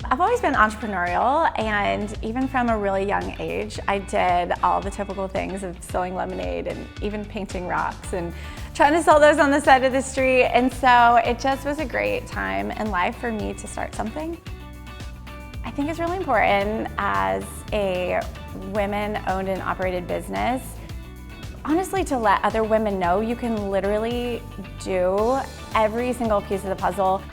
I've always been entrepreneurial, and even from a really young age, I did all the typical things of selling lemonade and even painting rocks and trying to sell those on the side of the street. And so it just was a great time in life for me to start something. I think it's really important as a women-owned and operated business, honestly, to let other women know you can literally do every single piece of the puzzle.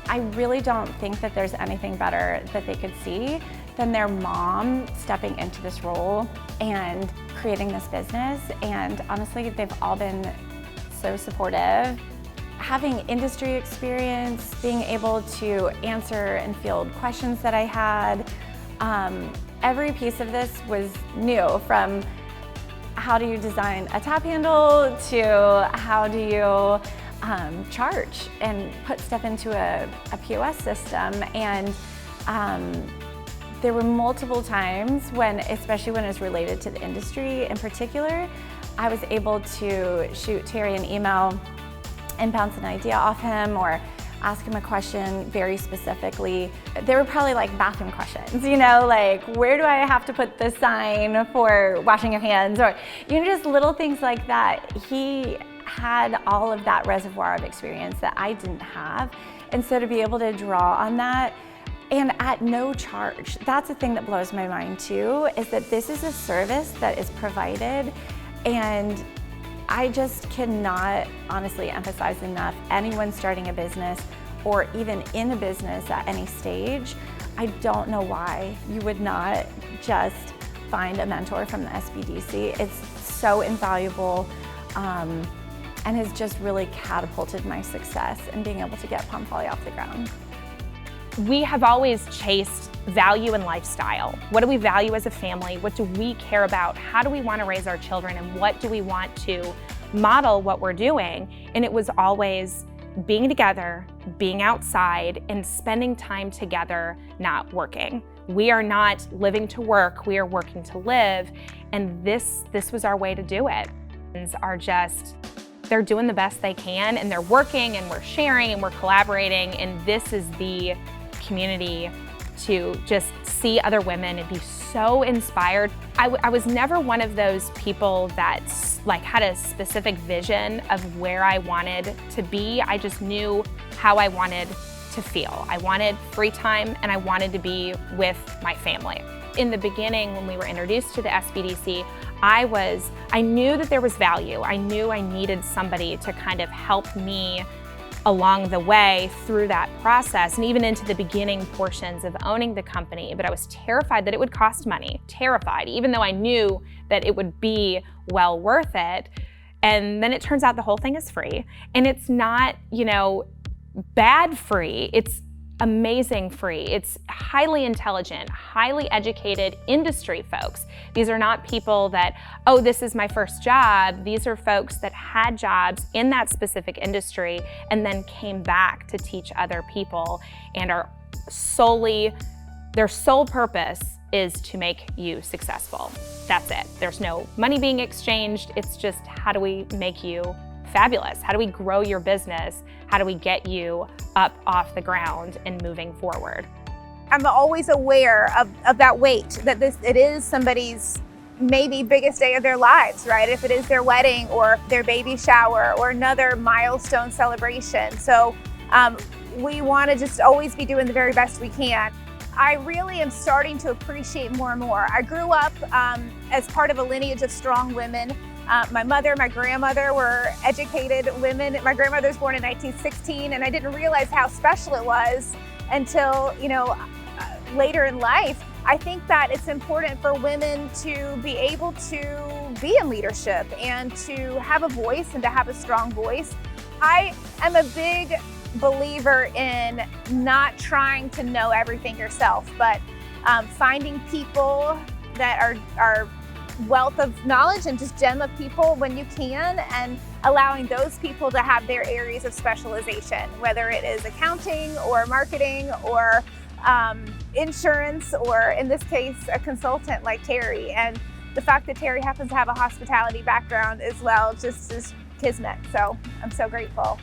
I really don't think that there's anything better that they could see than their mom stepping into this role and creating this business. And honestly, they've all been so supportive. Having industry experience, being able to answer and field questions that I had, every piece of this was new, from how do you design a tap handle to how do you charge and put stuff into a POS system. And there were multiple times when, especially when it was related to the industry in particular, I was able to shoot Terry an email and bounce an idea off him or ask him a question very specifically. They were probably like bathroom questions, you know, like where do I have to put the sign for washing your hands, or just little things like that. He had all of that reservoir of experience that I didn't have, and so to be able to draw on that and at no charge, that's the thing that blows my mind too, is that this is a service that is provided, and I just cannot honestly emphasize enough, anyone starting a business or even in a business at any stage, I don't know why you would not just find a mentor from the SBDC. It's so invaluable and has just really catapulted my success in being able to get Palm Folly off the ground. We have always chased value and lifestyle. What do we value as a family? What do we care about? How do we want to raise our children? And what do we want to model what we're doing? And it was always being together, being outside, and spending time together, not working. We are not living to work, we are working to live. And this was our way to do it. They're doing the best they can, and they're working, and we're sharing, and we're collaborating, and this is the community to just see other women and be so inspired. I was never one of those people that had a specific vision of where I wanted to be. I just knew how I wanted to feel. I wanted free time, and I wanted to be with my family. In the beginning, when we were introduced to the SBDC, I knew that there was value. I knew I needed somebody to kind of help me along the way through that process, and even into the beginning portions of owning the company. But I was terrified that it would cost money, terrified, even though I knew that it would be well worth it. And then it turns out the whole thing is free. And it's not, bad free, it's amazing free. It's highly intelligent, highly educated industry folks. These are not people that, oh, this is my first job. These are folks that had jobs in that specific industry and then came back to teach other people, and their sole purpose is to make you successful. That's it. There's no money being exchanged. It's just, how do we make you fabulous? How do we grow your business? How do we get you up off the ground and moving forward? I'm always aware of that weight, that it is somebody's maybe biggest day of their lives, right? If it is their wedding or their baby shower or another milestone celebration. So we want to just always be doing the very best we can. I really am starting to appreciate more and more. I grew up as part of a lineage of strong women. My mother, my grandmother were educated women. My grandmother was born in 1916, and I didn't realize how special it was until, later in life. I think that it's important for women to be able to be in leadership and to have a voice and to have a strong voice. I am a big believer in not trying to know everything yourself, but finding people that are wealth of knowledge and just gem of people when you can, and allowing those people to have their areas of specialization, whether it is accounting or marketing or insurance, or in this case, a consultant like Terry. And the fact that Terry happens to have a hospitality background as well just is kismet. So I'm so grateful.